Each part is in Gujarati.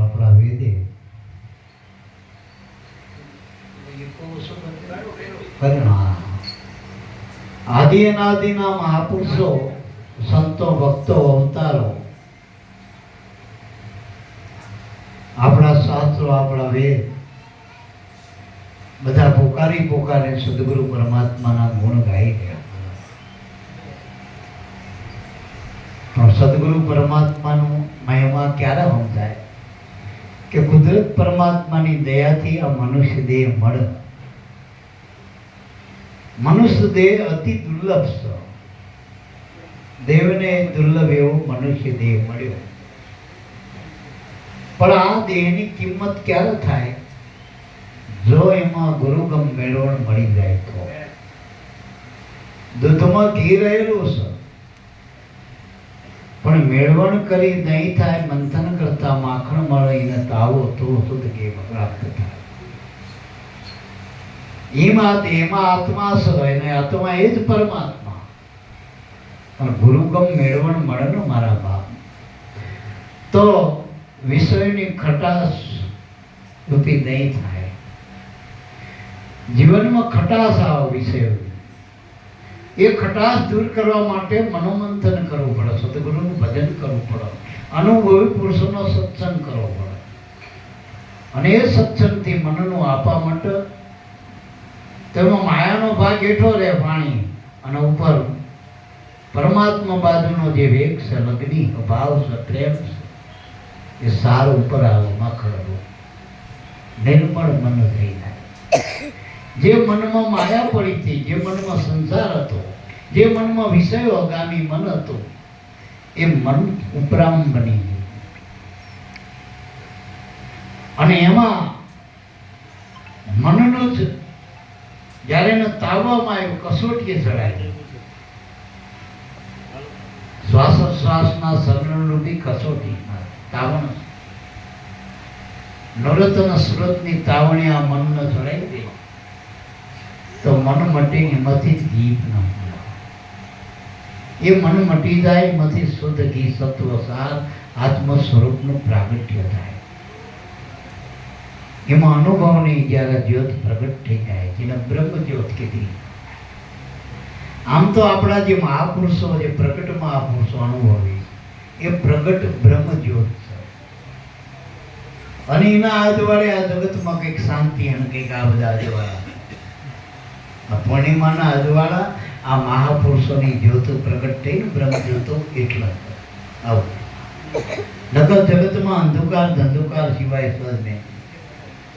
આપણા વેદે કરુણા આદિ અનાદિના મહાપુરુષો સંતો ભક્તો અવતારો આપણા શાસ્ત્રો આપણા વેદ બધા પોકારી પોકારી સદગુરુ પરમાત્માના ગુણ ગાઈ ગયા. પણ સદગુરુ પરમાત્માનું મહિમા ક્યારે સમજાય કે કુદરત પરમાત્માની દયાથી આ મનુષ્ય દેહ મળે. મનુષ્ય દેહ અતિ દુર્લભ છે. દેવને દુર્લભ એવો મનુષ્ય દેહ મળ્યો. પણ આ દેહની કિંમત ક્યારે થાય? જો એમાં ગુરુગમ મેળવણ મળી જાય તો. દૂધમાં ઘી રહેલું છે પણ મેળવણ કરી નહીં થાય, મંથન કરતા માખણ મળે એને તાવો તો શુદ્ધ ઘી પ્રાપ્ત થાય. એમાં આત્મા છે અને આત્મા એ જ પરમાત્મા. પણ ગુરુગમ મેળવણ મળે ને મારા બાપ, તો વિષયની ખટાશ રૂપી નહીં થાય. જીવનમાં ખટાશ આવે વિષય, એ ખટાશ દૂર કરવા માટે મનોમંથન કરવું પડે, સદગુરુનું ભજન કરવું પડે, અનુભવી પુરુષોનો સત્સંગ કરવો પડે. અને એ સત્સંગથી મનનું આપવા માટે તેમાં માયાનો ભાગ હેઠો રહે પાણી, અને ઉપર પરમાત્મા બાજુનો જે વેગ છે, લગ્ની ભાવ છે, પ્રેમ છે, એ સારું ઉપર આવે, માખડવો નિર્મળ મન થઈ જાય. જે મનમાં માયા પડી હતી, જે મનમાં સંસાર હતો, જે મનમાં વિષયો ગામી મન હતું, એ મન ઉપરામ બની ગયું. અને એમાં મનનો જ જ્યારે એને તાવવામાં આવ્યું, કસોટીએ ચડાય. શ્વાસોશ્વાસના સર્ણરૂપી કસોટી તાવણ, નવરત્ન સુરતની તાવણી આ મનને ચડાવી દે તો મન મટી, એમાંથી જ ઘી ન મળે. એ મન મટી જાય, એમાંથી શુદ્ધ ઘી સત્વ સાર આત્મ સ્વરૂપનું પ્રાગટ્ય થાય. એમાં અનુભવની જ્યારે જ્યોત પ્રગટ થઈ જાય, જેને બ્રહ્મ જ્યોત કીધી. આમ તો આપણા જે મહાપુરુષો, જે પ્રગટ મહાપુરુષો અનુભવી, એ પ્રગટ બ્રહ્મ જ્યોત છે. અને એના આજવાળે આ જગતમાં કંઈક શાંતિ અને કંઈક આ બધા આજવાળા, પૂર્ણિમાના અજવાળા આ મહાપુરુષોની જ્યોતો પ્રગટ થઈને બ્રહ્મ જ્યોતો એટલા આવું. નકર જગતમાં અંધકાર ધંધુકાર સિવાય સજ નહીં.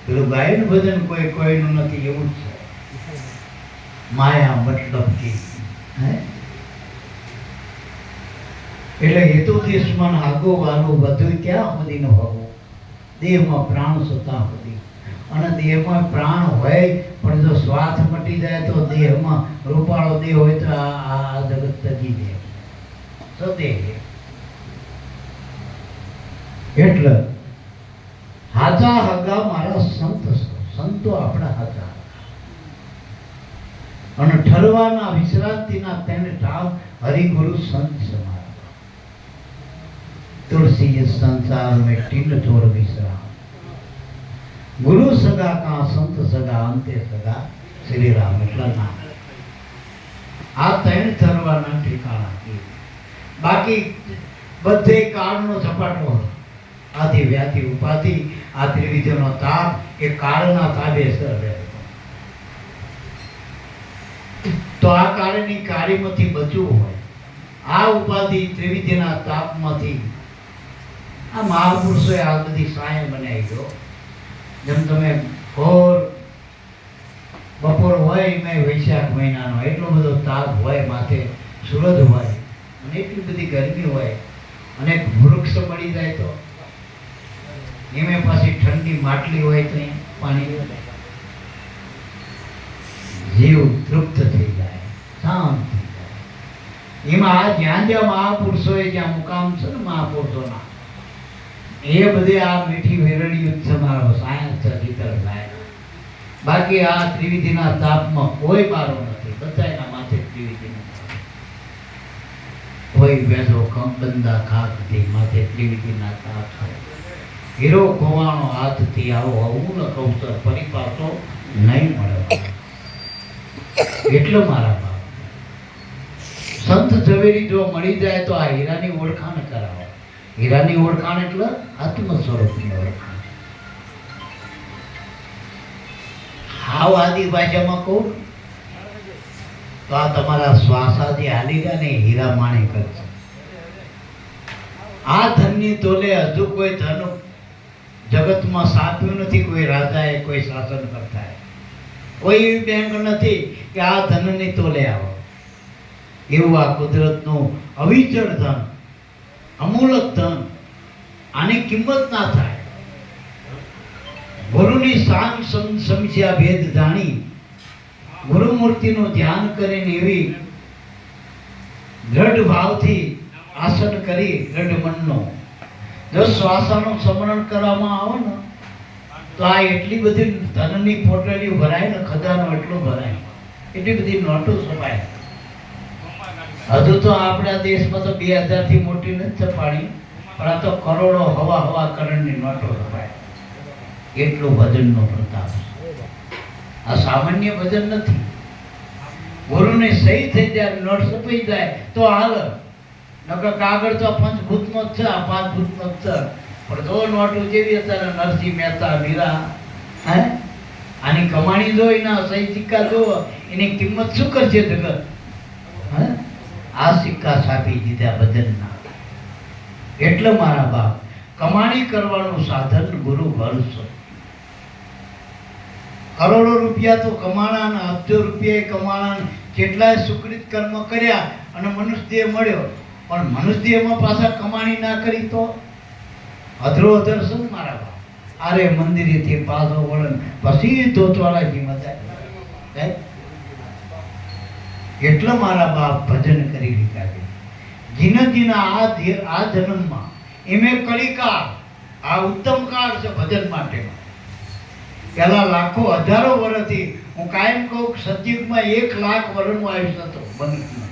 પેલું ગાયન ભજન કોઈ કોઈનું નથી, એવું જ છે. માયા મતલબ કે એટલે હેતુ દુશ્મન આગો વાલો બધું ક્યાં સુધી ન હોવું. દેહમાં પ્રાણ સત્તા સુધી, અને દેહમાં પ્રાણ હોય પણ જો શ્વાસ મટી જાય તો દેહમાં રૂપાળો દેહ હોય તો આ જગત તજી દે સદેહ. એટલે હાચા હગા મારા સંત, સંતો આપણા હાચા, અને ઠરવાના વિશ્રાંતિના તેને ઠાવ હરિગુરુ સંત સમાર. तुलसी संसार में टिंड छोड़ विश्राम, गुरु सगा का संत सगा अंते सगा श्री राम. એટલા નામ આ ત્રણ થરવાના ઠેકાણા. બાકી બધે કાળનો ઝપાટો, આદિ વ્યાધિ ઉપાધિ, આ ત્રિવિધનો તાપ એ કાળના તાબે સર રહેતો. તો આ કાળની કાળીમાંથી બચવું હોય, આ ઉપાધિ ત્રિવિધના તાપમાંથી આ મહાપુરુષોએ આ બધી સાય બનાવી દો. જેમ તમે ઘોર બપોર હોય એમાં વૈશાખ મહિનાનો એટલો બધો તાપ હોય, માથે સૂરજ હોય અને એટલી બધી ગરમી હોય, અને વૃક્ષ મળી જાય તો એમાં પાછી ઠંડી માટલી હોય તો પાણી જીવ તૃપ્ત થઈ જાય, શાંત થઈ જાય. એમાં આ જ્યાં જ્યાં મહાપુરુષોએ જ્યાં મુકામ છે ને મહાપુરુષોના, એ બધે આ મીઠી વેરડી સમારો સાયન્સ છે ભીતર થાય. બાકી આ ત્રિવિધિના તાપમાં કોઈ બારો નથી, બધાના માથે ત્રિવિધિના તાપ. કોઈ વેધો કંબંદા ખાકથી માથે ત્રિવિધિના તાપ થાય. હીરો ખોવાનો હાથથી આવો હું ન કહું તો ફરી પાછો નહીં મળે. એટલો મારા બાપ સંત ઝવેરી જો મળી જાય તો આ હીરાની ઓળખાણ કરાવો. હીરાની ઓળખાણ એટલે આત્મ સ્વરૂપની ઓળખાણ. હાવ આદિ ભાષામાં કહું તો આ તમારા શ્વાસાથી હાલી ગયા ને હીરા માણેક જ છે. આ ધનની તોલે હજુ કોઈ ધન જગતમાં સાપ્યું નથી. કોઈ રાજાએ, કોઈ શાસન કરતાએ, કોઈ એવી બેંક નથી કે આ ધનની તોલે આવો. એવું આ કુદરતનું અવિચળ ધન, અમૂલક ધન, આની કિંમત ના થાય. ગુરુની શાન સમસ્યા ભેદ જાણી ગુરુમૂર્તિનું ધ્યાન કરીને એવી દ્રઢ ભાવથી આસન કરી દ્રઢ મનનો જો શ્વાસનું સ્મરણ કરવામાં આવે ને તો આ એટલી બધી ધનની પોટલીઓ ભરાય ને, ખજાનો એટલો ભરાય, એટલી બધી નોટો છપાય. હજુ તો આપણા દેશમાં તો 2000 થી મોટી નથી છપાણી, પણ આ તો કરોડો હવા કરોડની નોટો છપાય. એટલું ભજનનો પ્રતાપ. આ સામાન્ય ભજન નથી. ગુરુને સહી થઈ જાય, નોટ છપાઈ જાય તો હાલ. નકર કાગળ તો પંચભૂતનો જ છે, આ 5 ભૂતનો જ છે. પણ જો નોટો જેવી અત્યારે નરસિંહ મહેતા, મીરા, હે આની કમાણી જોઈ ના સહી સિક્કા જો એની કિંમત શું કરશે જગત? હે આ સિક્કા છાપી દીધા ભજનના. એટલે મારા બાપ કમાણી કરવાનું સાધન ગુરુ ભરસો. કરોડો રૂપિયા તો કમાણા ને અબજો રૂપિયા કમાણા, કેટલાય સુકૃત કર્મ કર્યા અને મનુષ્ય દેહ મળ્યો. પણ મનુષ્ય દેહમાં પાછા કમાણી ના કરી તો અધરો અધર શું મારા બાપ? આરે મંદિરેથી પાછો વળન પછી ધોતવાળાજી મજા. એટલે મારા બાપ ભજન કરી લીધા છે. જીના આ જન્મમાં એમે કલિકાળ, આ ઉત્તમ કાળ છે ભજન માટે. પેલા લાખો હજારો વર્ષથી હું કાયમ કહું સતયુગમાં 1 લાખ વર્ષનું આયુષ્ય હતું મનુષ્યનું.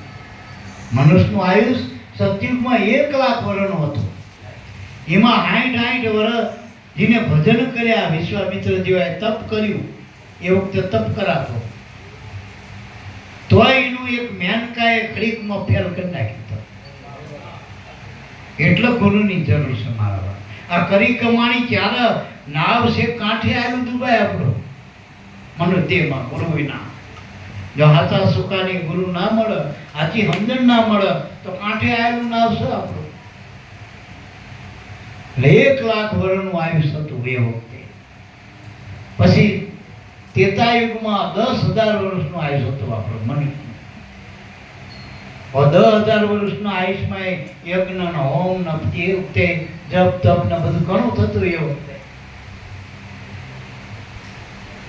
મનુષ્યનું આયુષ સતયુગમાં 1 લાખ વર્ષનું હતું. એમાં 60 વર્ષ જેને ભજન કર્યા, વિશ્વામિત્ર જેવાએ તપ કર્યું, એ વખતે તપ કરાતો તોય એનું એક મેનકાએ ઘડીકમાં ફેલ કરી નાખ્યું. એટલે ગુરુની જરૂર છે મારા. આ કરી કમાણી ક્યારે નાવ છે કાંઠે આવ્યું ડૂબાય આપણો મનુષ્ય દેહમાં ગુરુ વિના. જો હાથા સુકાની ગુરુ ના મળે, આથી સમજણ ના મળે તો કાંઠે આવેલું નાવ છે આપણું. એટલે 1 લાખ વર્ષનું આયુષ્ય હતું એ વખતે. પછી ત્રેતા યુગમાં 10,000 વર્ષનું આયુષ્ય હતું આપણું મનુષ્ય. 10,000 વર્ષના આયુષ્યમાં યજ્ઞ ને હોમ ને એ વખતે જપ તપ ને બધું ઘણું થતું એ વખતે.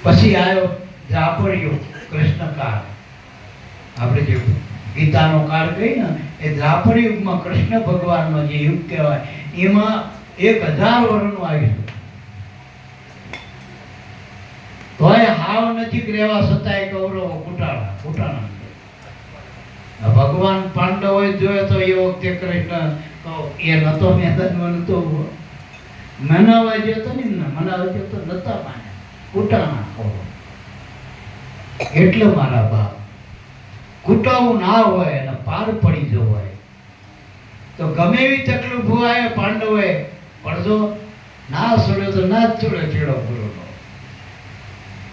પછી આવ્યો દ્વાપર યુગ, કૃષ્ણ કાળ. આપણે જે ગીતાનો કાળ કહી ને એ દ્વાપર યુગમાં કૃષ્ણ ભગવાનનો જે યુગ કહેવાય, એમાં 1000 વર્ષનું આયુષ્ય. તોય હાવ નજીક રહેવા છતાંય કૌરવો કુટાણા. ભગવાન પાંડવોએ જોયો તો એ વખતે કૃષ્ણ તો એ નતો મેદાનમાં નતો મનાવા જતો ને, મનાવા જતો નતા માન્યા, કુટાણા. એટલે મારા બાપ કુટાવું ના હોય અને પાર પડી જવું હોય તો ગમે એવી તકલીફ હોય પાંડવોએ પડજો ના છોડ્યો તો ના જ છોડે છેડો ગુરુનો.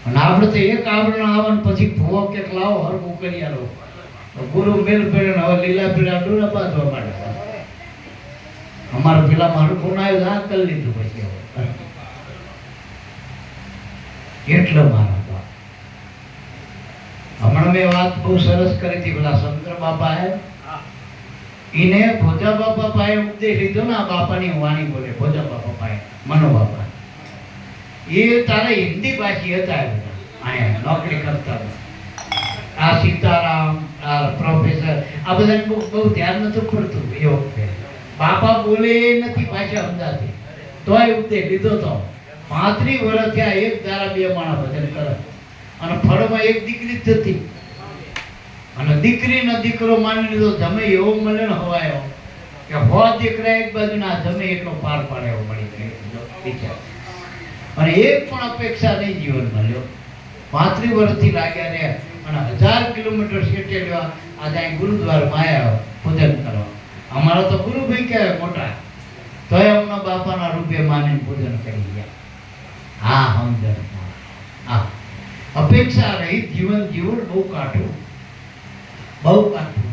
અને આપણે તો એક આવરણ આવે પછી ભૂવો કે લાવો હરકું કરી આલો. ગુરુ મેલ પડ્યો, હવે લીલા પીળા ડોરા બાંધવા માંડ્યા. અમારા પેલા હરકું ના આવ્યું, આ કરી લીધું પછી. એટલે મારા બાપ હમણાં મેં વાત બહુ સરસ કરી હતી. પેલા શંકર બાપા એને ભોજા બાપા પાસે ઉપદેશ લીધો ને, આ બાપાની વાણી બોલે ભોજા બાપા પાસે, મનો બાપા. એ તારે હિન્દી ભાષી હતા, અહીંયા નોકરી કરતા. આ સીતારામ, આ પ્રોફેસર, આ બધાને બહુ ધ્યાન નતું પડતું એ વખતે. બાપા બોલે નથી ભાષા સમજાતી, તોય ઉપદેશ લીધો તો. 35 વર્ષ થયા, એક દારા 2 માણા ભજન કરે અને ફળમાં એક દીકરી જ હતી. અને દીકરીનો દીકરો માની લીધો, જમે એવો મળે ને હવાયો કે હો દીકરા એક બાજુના જમે એટલો પાર પાડે એવો મળી ગયો વિચાર. અને એક પણ અપેક્ષા નહીં જીવનમાં લ્યો. 35 વર્ષથી લાગ્યા રહ્યા અને 1000 કિલોમીટર સેટે લેવા આજે અહીં ગુરુદ્વારમાં આવ્યા પૂજન કરવા. અમારા તો ગુરુભાઈ કહેવાય મોટા, તોય એમના બાપાના રૂપે માનીને પૂજન કરી ગયા. હા સમજણ. હા અપેક્ષા રહી જીવન જીવન બહુ કાઢું, બહુ કાઢું.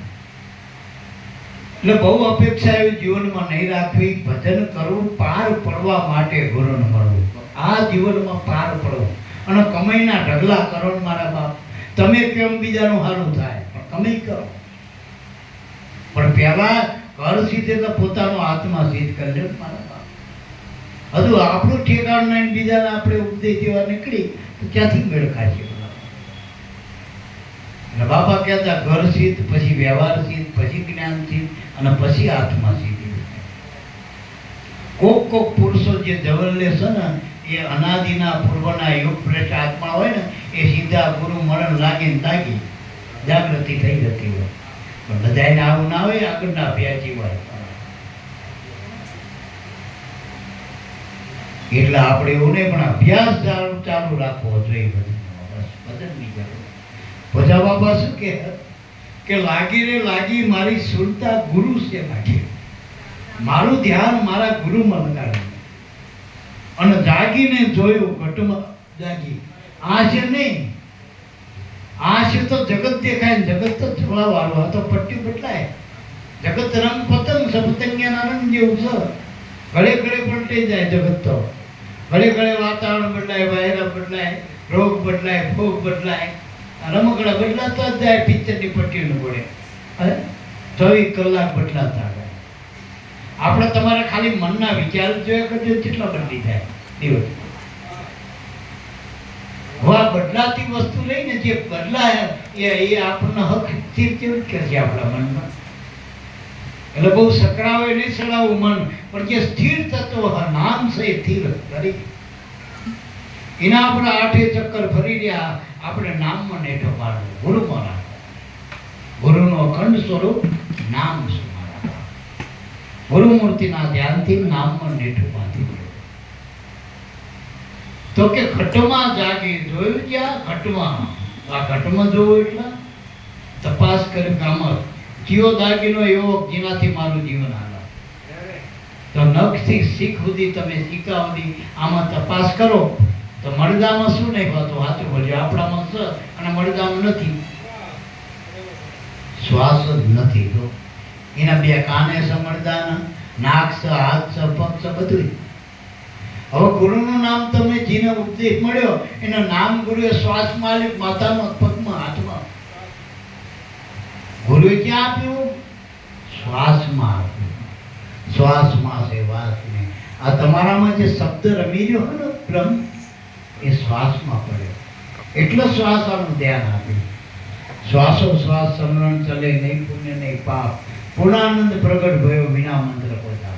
એટલે બહુ અપેક્ષા એવી જીવનમાં નહીં રાખવી. ભજન કરવું, પાર પડવા માટે ગુરુને મળવું. આ જીવનમાં પાર પડવું અને કમાઈના ઢગલા કરો ને મારા બાપ. તમે કેમ બીજાનું સારું થાય પણ કમાઈ કરો, પણ પહેલા ઘર સીધે તો પોતાનો આત્મા સિદ્ધ કરી લે મારા બાપ. હજુ આપણું ઠેકાણ નહીં, બીજાને આપણે ઉપદેશ દેવા નીકળી તો ક્યાંથી મેળ ખાશે? અને બાપા કહેતા ઘર સિદ્ધ, પછી વ્યવહાર સિદ્ધ, પછી જ્ઞાન સિદ્ધ અને પછી આત્મા સિદ્ધ. કોક પુરુષો જે જવલ્લે છે ને એ અનાદિના પૂર્વના યુગ ભ્રષ્ટ આત્મા હોય ને એ સીધા ગુરુ મરણ લાગીને તાગી જાગૃતિ થઈ જતી હોય. પણ બધાને આવું ના હોય, આગળના અભ્યાસી હોય. એટલે આપણે એવું નહીં, પણ અભ્યાસ ચાલુ રાખવો જોઈએ. ભજનની જરૂર. ભજા બાબા શું કે લાગી રે લાગી મારી સુરતા ગુરુ છે લાગી, મારું ધ્યાન મારા ગુરુમાં લગાડ્યું અને જાગીને જોયું ઘટમાં જાગી. આ છે નહીં, આ છે તો જગત દેખાય ને જગત તો જોવા વાળું. આ તો પટ્ટી બદલાય. જગત રંગ પતંગ છે, પતંગિયાના રંગ જેવું છે. ઘડે ઘડે પલટી જાય જગત તો. ઘડે ઘડે વાતાવરણ બદલાય, વાયરા બદલાય, રોગ બદલાય, ભોગ બદલાય, રમકડા બદલાતા જ જાય. પિક્ચરની પટ્ટીનું પડે 24 કલાક બદલાતા જાય. આપણે તમારે ખાલી મનના વિચાર જોયા કરજો કેટલા બદલી જાય દિવસ. હવે બદલાતી વસ્તુ લઈને જે બદલાય એ આપણને હક સ્થિર કેવી કરશે આપણા મનમાં. એટલે બહુ સકરાવે નહીં સડાવું મન, પણ જે સ્થિર તત્વ નામ છે સ્થિર કરી એના આપણે 8 ચક્કર ફરી રહ્યા. આપણે નામમાં નેઠો પાડવો, ગુરુમાં રાખવો. ગુરુનો અખંડ સ્વરૂપ નામ છે. ગુરુમૂર્તિના ધ્યાનથી નામમાં નેઠું બાંધી પડ્યું. તો કે ઘટમાં જાગી જોયું. ક્યાં ઘટમાં? આ ઘટમાં જોવું એટલે તપાસ કરી કામત કયો દાગીનો એવો જેનાથી મારું જીવન હાલે. તો નખથી શીખ સુધી તમે શીખા સુધી આમાં તપાસ કરો તો મળદામાં શું નહીં હોતું? સાચું બોલ્યો, આપણામાં છે અને મળદામાં નથી. શ્વાસ જ નથી. તો એના 2 કાને છે મળદાના, નાક છે, હાથ છે, પગ છે, બધું. હવે ગુરુનું નામ તમે જેને ઉપદેશ મળ્યો એનું નામ ગુરુએ શ્વાસમાં આપ્યું, માથામાં, પગમાં, હાથમાં. ગુરુએ ક્યાં આપ્યું? શ્વાસમાં આપ્યું. શ્વાસમાં છે વાસ નહીં. આ તમારામાં જે શબ્દ રમી રહ્યો હોય ને બ્રહ્મ, એ શ્વાસમાં પડ્યો. એટલો શ્વાસનું ધ્યાન આપ્યું. શ્વાસોશ્વાસ સમરણ ચલે નહીં પુણ્ય નહીં પાપ, પૂર્ણાનંદ પ્રગટ ભયો વિના મંત્ર પોતા.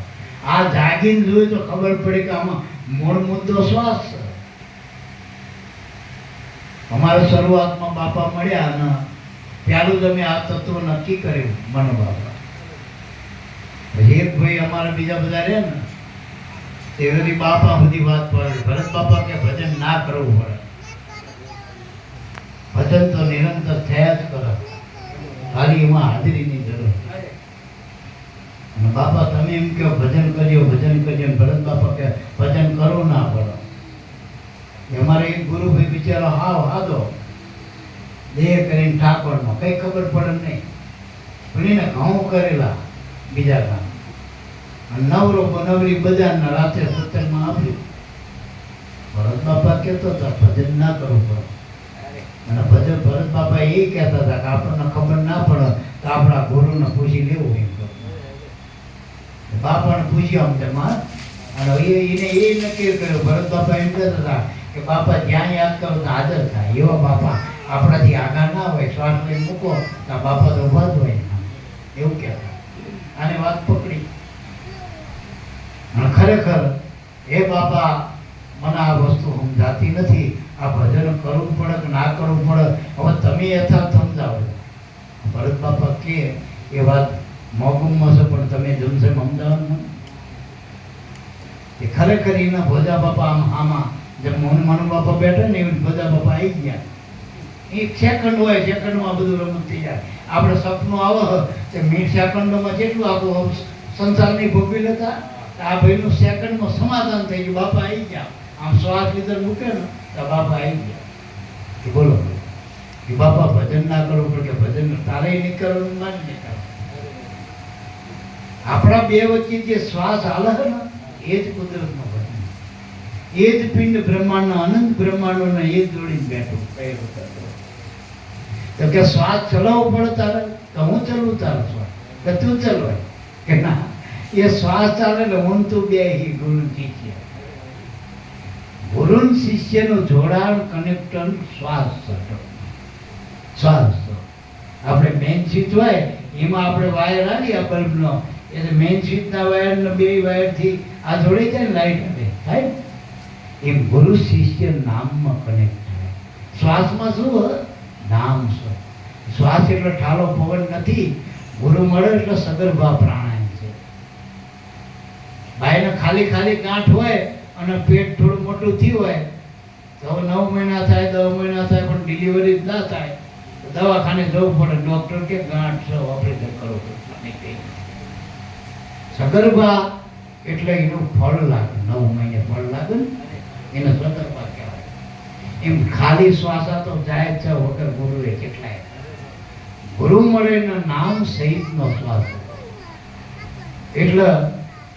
આ જાગીને જોયું તો ખબર પડે કે આમાં મૂળ મુદ્દો શ્વાસ છે. અમારે શરૂઆતમાં બાપા મળ્યા અને પહેલું તમે આ તત્વ નક્કી કર્યું મન બાપા. પછી એક ભાઈ અમારા બીજા બધા રહ્યા ને તે બધી બાપા બધી વાત પડે. ભરત બાપા કે ભજન ના કરવું પડે, ભજન તો નિરંતર થયા જ કરે, ખાલી એમાં હાજરીની જરૂર. અને બાપા તમે એમ કહો ભજન કરજો ભજન કરજો, ભરત બાપા કે ભજન કરો ના પડો. અમારે એક ગુરુભાઈ બિચારો હાવ હાદો દેહ કરીને ઠાકોરનો કઈ ખબર પડે નહીં, ભણીને ઘઉં કરેલા બીજા કામ નવરો નવરી બજારના રાત્રે સત્સંગમાં આપ્યું. ભરત બાપા કહેતો હતા ભજન ના કરવું પડે. અને ભજન ભરત બાપા એ કહેતા હતા કે આપણને ખબર ના પડે તો આપણા ગુરુને પૂછી લેવું. એમ બાપાને પૂછ્યું આમ તેમાં અને એને એ નક્કી કર્યું. ભરત બાપા એમ કહેતા હતા કે બાપા જ્યાં યાદ કરો તો હાજર થાય. એવા બાપા આપણાથી આગળ ના હોય, શ્વાસ લઈને મૂકો તો બાપા તો ઉભા જ હોય એવું કહેતા. આને વાત પકડી અને ખરેખર એ બાપા મને આ વસ્તુ સમજાતી નથી. આ ભજન કરવું પડે કે ના કરવું પડે હવે તમે યથાર્થ સમજાવો. ભરત બાપા કે એ વાત મોગુમમાં છે પણ તમે જમશે અમદાવાદમાં એ ખરેખર એના ભોજા બાપા આમાં જેમ મોહન માનુ બાપા બેઠા ને એવી ભોજા બાપા આવી ગયા. એક સેકન્ડ હોય, સેકન્ડમાં બધું રમત થઈ જાય. આપણે સપનું આવે કે મિનિટ સેકન્ડોમાં જેટલું આખું સંસારની ભોગવી લેતા, આ ભાઈનું સેકન્ડમાં સમાધાન થઈ ગયું. બાપા આવી ગયા, આમ શ્વાસ લીધે મૂકે ને તો બાપા આવી ગયા. કે બોલો કે બાપા ભજન ના કરવું પડે, ભજન તારે નહીં કરવાનું, મારે નહીં કરવું. આપણા બે વચ્ચે જે શ્વાસ હાલે છે ને એ જ કુદરતનો ભજન, એ જ પિંડ બ્રહ્માંડના અનંત બ્રહ્માંડોને એ જ જોડીને બેઠું કહેલું કરતો. તો કે શ્વાસ ચલાવવો પડે તારે, તો હું ચલવું તારો શ્વાસ, કે તું ચલવાય કે ના, એ શ્વાસ ચાલે એટલે હું તું બે ગુરુ શિષ્ય, ગુરુ શિષ્યનું જોડાણ કનેક્શન શ્વાસ છે. શ્વાસ આપણે મેઇન સ્વિચ હોય એમાં આપણે વાયર આવી આ બલ્બનો, એટલે મેઇન સ્વિચના વાયરને બે વાયરથી આ જોડાઈ જાય ને લાઈટ થાય. એમ ગુરુ શિષ્ય નામમાં કનેક્ટ થાય. શ્વાસમાં શું હોય? નામ છે. શ્વાસ એટલે ઠાલો પવન નથી. ગુરુ મળે એટલે સગર્ભા પ્રાણાયામ છે. ભાઈને ખાલી ખાલી ગાંઠ હોય અને પેટ થોડું મોટું થયું હોય તો 9 મહિના થાય, 10 મહિના થાય, પણ ડિલિવરી જ ના થાય, દવાખાને જવું પડે. ડોક્ટર કે ગાંઠ છે, ઓપરેશન કરવું પડે. સગર્ભા એટલે એનું ફળ લાગે, 9 મહિને ફળ લાગે ને એને સગર્ભા કહેવાય. એમ ખાલી શ્વાસા તો જાય છે વગર ગુરુએ કેટલાય. ગુરુ મળે ને નામ સહિતનો શ્વાસ, એટલે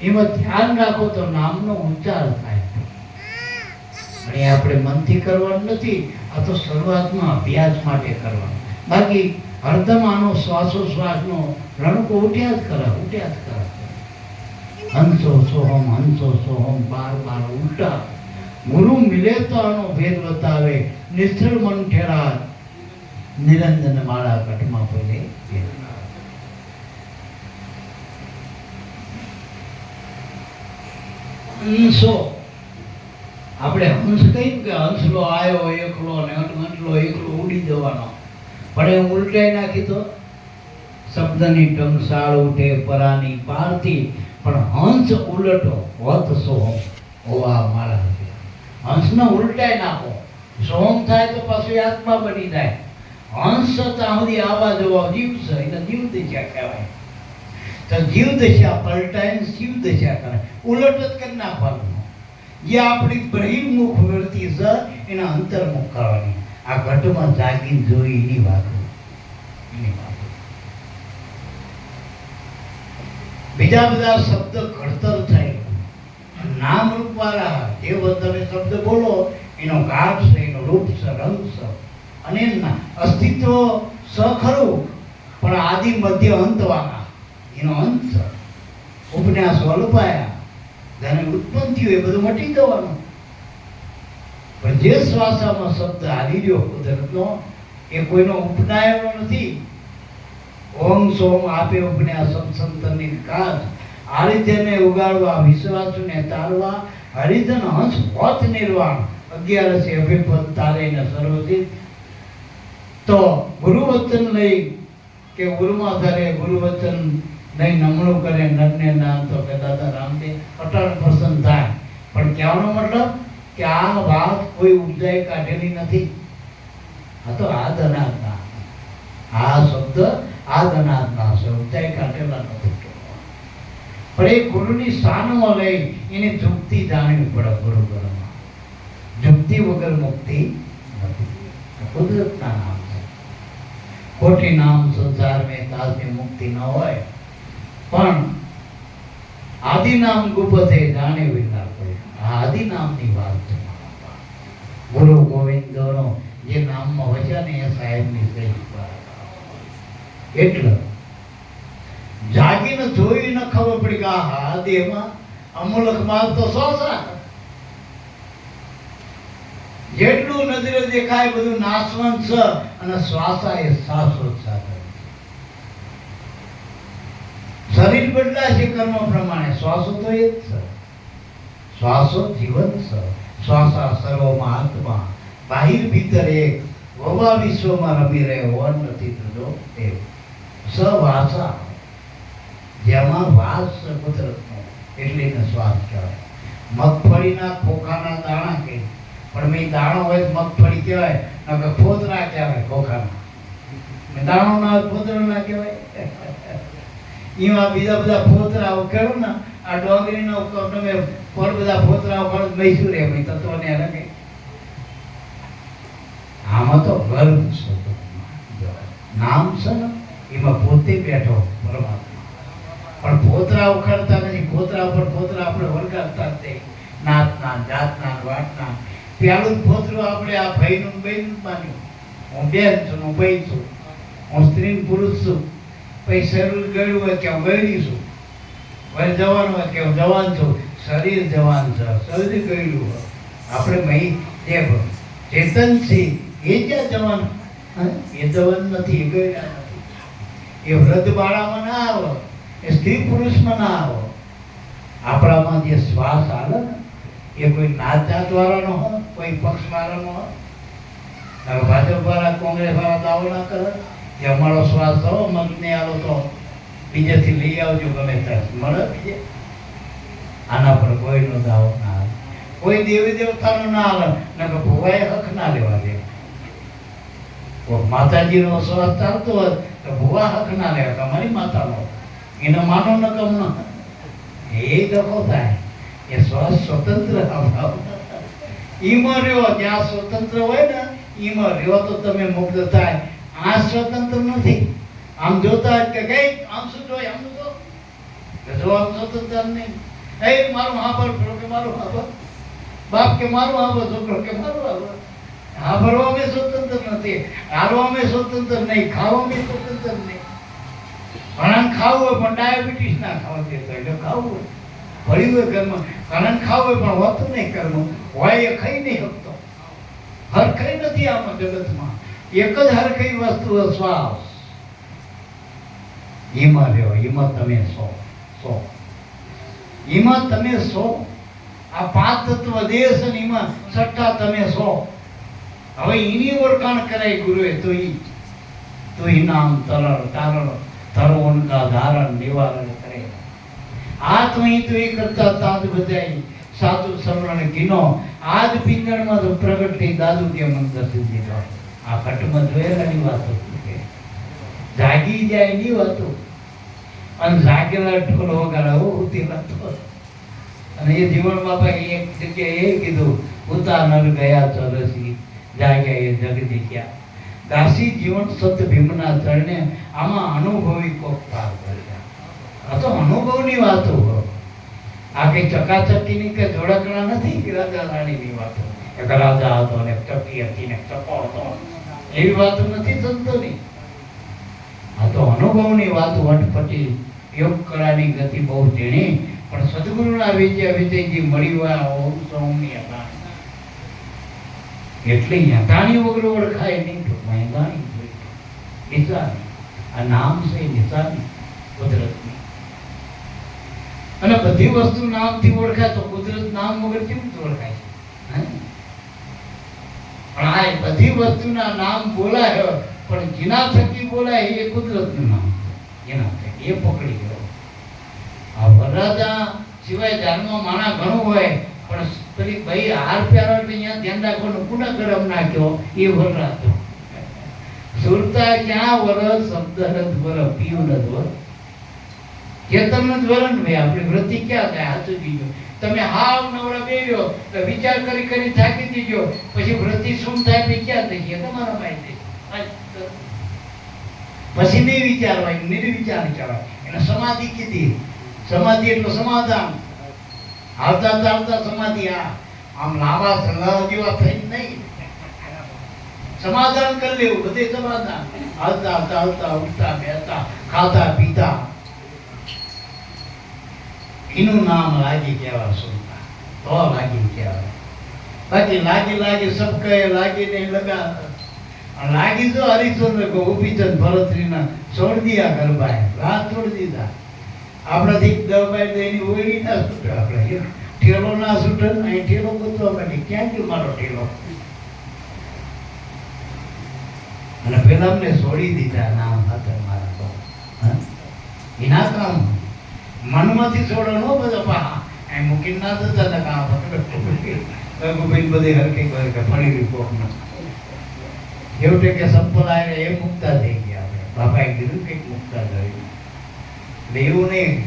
એમાં ધ્યાન રાખો તો નામનો ઉચ્ચાર થાય. અને આપણે મનથી કરવાનું નથી, આ તો શરૂઆતમાં અભ્યાસ માટે કરવાનું. બાકી હરદમ આનો શ્વાસોશ્વાસનો રણકો ઉઠ્યા જ કરે. હંસો સોહમ બાર બાર ઉલટા. ગુરુ મિલે તો આનો ભેદ બતાવે, નિશ્ચળ મન ઠેરા, નિરંજન માળા કટમાં પડે. હંસો આપણે હંસ કહ્યું કે હંસલો આવ્યો એકલો ને હંસલો એકલો ઉડી જવાનો, પણ એ ઉલટાઈ નાખી તો શબ્દની ટંકશાળ ઉઠે પરાની પારથી. પણ હંસ ઉલટો હોત સોહમ હોવા મારા. હંસને ઉલટાઈ નાખો, સોહમ થાય તો પાછું આત્મા બની જાય. હંસ ત્યાં સુધી આવા જવા જીવ છે, એને જીવ દશા કહેવાય. તો જીવ દશા પલટાઈને શિવ દશા કરે, ઉલટ જ કરી નાખવાનું. જે આપણી બહિર્મુખ વૃત્તિ છે એને અંતર્મુખ કરવાની. આ ઘટમાં જાગીને જોઈ એની વાત. બીજા બધા શબ્દ ઘડતર થાય, નામ રૂપ વાળા જે તમે શબ્દ બોલો એનો ગાઢ છે, એનો રૂપ છે, રંગ છે, અને અસ્તિત્વ સ ખરું, પણ આદિ મધ્ય અંત વાળા એનો અંત છે. ઉપન્યાસ વલ્પાયા જેને ઉત્પન્ન થયું એ બધું મટી જવાનું. પણ જે શ્વાસામાં શબ્દ હાલી રહ્યો કુદરતનો એ કોઈનો ઉપનાયનો નથી. ઓમ સોમ આપે ઉપન્યાસ સંતની કાજ. આ રીતે ઉગાડવા, વિશ્વાસને તારવા, હરિજન હંસ હોત નિર્વાણ. 11 અભિપદ તારે ને સર્વજીત. તો ગુરુવચન લઈ કે ગુરુમાં ધરે, ગુરુવચન નહીં નમણું કરે નરને નામ, તો કે દાદા રામદેવ અટલ પ્રસન્ન થાય. પણ કહેવાનો મતલબ કે આ વાત કોઈ ઉપજાઈ કાઢેલી નથી. આ તો આદનાદના, આ શબ્દ આદનાદના છે, ઉપજાઈ કાઢેલા નથી. પણ એ ગુરુની સ્થાનમાં લઈ એની જુક્તિ જાણવી પડે. ગુરુમાં જુક્તિ વગર મુક્તિ નથી. કુદરતના નામ છે, ખોટી નામ સંસાર મેં તાજની મુક્તિ ન હોય. પણ આદિ નામ ગુપતે જાણે વિના કોઈ. આ આદિ નામની વાત છે. ગુરુ ગોવિંદનો જે નામમાં વચ્યા ને એ સાહેબની શ્રેષ્ઠ વાત. એટલે જાગીને જોઈ ન ખબર પડી કે આ દેહમાં અમૂલક માલ તો શ્વાસા. જેટલું નજરે દેખાય બધું નાશવંત છે, અને શ્વાસા એ શાશ્વત સાધન. શરીર બદલાશે કર્મ પ્રમાણે, શ્વાસો તો એ જ છે. શ્વાસો જીવન છે. શ્વાસા સર્વમાં આત્મા, બાહિર ભીતર એક, વવા વિશ્વમાં રમી રહે વન નથી ત્રીજો એક. સવાસા જેમાં વાસ છે કુદરતનો, એટલે એને શ્વાસ કહેવાય. મગફળીના ખોખાના દાણા કહે, પણ મેં દાણો હોય તો મગફળી કહેવાય, નકર ફોતરા કહેવાય ખોખાના. દાણો ના હોય ફોતરા ના કહેવાય. એમાં બીજા બધા ફોતરા ઉકેળો ને, આ ડોંગરીનો તમે ફળ બધા ફોતરા ઉકેળો મૈસૂર એમ તત્વને રંગે. આમાં તો ગર્ભ છે, નામ છે ને એમાં પોતે બેઠો પરમાત્મા. પણ ફોતરા ઉખાડતા નથી, ફોતરા ઉપર ફોતરા આપણે વળગાડતા જ નહીં. નાતના જાતના વાટના પેલું ફોતરું આપણે આ ભાઈનું બહેનું માન્યું. હું બેન છું, હું ભાઈ છું, હું સ્ત્રી પુરુષ છું. પછી શરીર ગળ્યું હોય કે હું ગળી છું, વય જવાન હોય કે હું જવાન છું. શરીર જવાન છે, શરીર ગળ્યું હોય. આપણે મહી જે ચેતન છે એ ક્યાં જવાન? એ જવાન નથી, એ ગળ્યા નથી. એ વૃદ્ધ બાળામાં ના આવે, એ સ્ત્રી પુરુષમાં ના આવે. આપણામાં જે શ્વાસ આવે ને એ કોઈ નાત જાત વાળાનો હોય, કોઈ પક્ષ વાળાનો હોય. ભાજપ વાળા કોંગ્રેસ વાળા દાવો ના કરે કે અમારો શ્વાસ થવો મગને આવો તો બીજેથી લઈ આવજો ગમે ત્યાં મળે. બીજે આના પર કોઈનો દાવો ના આવે, કોઈ દેવી દેવતાનો ના આવે, નકર ભુવાએ હક ના લેવા દે. માતાજીનો શ્વાસ ચાલતો હોય તો ભુવા હક ના લેવા, તમારી માતાનો એને માનો ન કમ એ દખો થાય. એ શ્વાસ સ્વતંત્ર ઈમાં રહ્યો, જ્યાં સ્વતંત્ર હોય ને ઈમાં રહ્યો તો તમે મુક્ત થાય. આ સ્વતંત્ર નથી. આમ જોતા કે કઈ આમ શું જોય, આમ જો આમ સ્વતંત્ર નહીં. એ મારું હાબર કે મારું હાબર, બાપ કે મારું હાબર, છોકરો કે મારું હાબર. હાભરવા મેં સ્વતંત્ર નથી, હારવા મેં સ્વતંત્ર નહીં, ખાવા મેં સ્વતંત્ર નહીં. ઘણા ખાવું હોય પણ ડાયાબિટીસ ના ખાવા દેતો એટલે ખાવું હોય. ભર્યું હોય ઘરમાં, ઘણા ખાવું હોય પણ હોતું નહીં ઘરમાં, હોય એ ખાઈ નહીં શકતો. હરખાઈ નથી આમાં જગતમાં. એક જ હરખાઈ વસ્તુ શ્વાસ. એમાં રહ્યો, એમાં તમે સો એમાં તમે સો. આ પાંચ તત્વ દેશ અને એમાં છઠ્ઠા તમે સો. હવે એની ઓળખાણ કરાય ગુરુએ તો ઈ નામ તરણ તારણ ધરો ઉનકા ધારણ નિવારણ કરે. આત્મહિત એ કરતા તાજ બજાઈ સાધુ સમરણ ગીનો. આજ પિંગળમાં તો પ્રગટ થઈ દાદુ કે મંત્ર સુધી ગયો. આ ઘટમાં જોયેલાની વાતો છે, જાગી જાય ની વાતો. અને જાગેલા ઢોલ વગાડે હોતી વાતો. અને એ જીવન બાપા એક જગ્યાએ એ કીધું, ઉતા નર ગયા ચોરસી જાગ્યા એ જગ દીખ્યા. દાસી જીવન સત ભીમના ચરણે. આમાં અનુભવી કોક પાર કર્યા. આ તો અનુભવની વાતો. આ કઈ ચકાચકીની કે જોડકણા નથી કે રાજા રાણીની વાતો. એક રાજા હતો ને ચકી હતી ને ચકો હતો, એવી વાતો નથી સંતોની. આ તો અનુભવની વાતો. અટપટી યોગ કળાની ગતિ બહુ ઝીણી, પણ સદગુરુના વિજયજી મળી હોય ઓમ સૌની અગાણી. એટલે યંતાણી વગર ઓળખાય નહીં. નિશાની આ નામ છે, નિશાની કુદરતની. અને બધી વસ્તુ નામથી ઓળખાય તો કુદરત નામ વગર કેમ ઓળખાય છે? પણ આ બધી વસ્તુના નામ બોલાય, પણ જેના થકી બોલાય એ કુદરતનું નામ. એના થકી એ પકડી ગયો. આ વરરાજા સિવાય ધ્યાનમાં માણા ઘણું હોય, પણ પેલી ભાઈ હાર પ્યારા અહીંયા ધ્યાન રાખવાનું પુનઃ ગરમ નાખ્યો એ વરરાજો. સુરતા ક્યાં વરસ શબ્દ રથ વર પીયું ન વર ચેતન જ વરણ ભાઈ. આપણી વૃત્તિ ક્યાં થાય? હાથું દીજો તમે હાવ નવરા બેર્યો તો વિચાર કરી કરી થાકી દીજો, પછી વૃત્તિ શું થાય પછી ક્યાં થઈ ગયા તમારા માહિતી. પછી નહીં વિચારવાય, નિર્વિચાર કહેવાય. એને સમાધિ કીધી. સમાધિ એટલે સમાધાન. હાલતા ચાલતા સમાધિ. આમ લાંબા સલાહ જેવા થઈ નહીં, સમાધાન કરી લેવું. બધે સમાધાન. હાલતા ચાલતા ઉઠતા બેસતા ખાતા પીતા. એનું નામ લાગી કહેવાય. સુનતા તો લાગી કહેવાય. બાકી લાગી સબ કહે લાગી નહીં લગા. લાગી તો હરિશ્ચંદ્ર ગોપીચંદ ભરતરીના છોડ દિયા ગરબાએ રાત છોડ દીધા. આપણાથી દરબાઈ દઈની ઓળી ના છૂટે. આપણે ઠેલો ના છૂટે. અહીં ઠેલો ગોતવા માટે ક્યાં ગયો મારો ઠેલો? અને પેલા અમને છોડી દીધા નામ હતા મારા. એના કામ મનમાંથી છોડો ન બધા પા અહીં મૂકીને ના જતા ને કામ રઘુભાઈ બધી હરકી કે ફળી ગઈ કોકમાં છેવટે કે સંપલ આવે એ મુક્તા થઈ ગયા આપણે બાપાએ કીધું કંઈક મુક્તા થયું એટલે એવું નહીં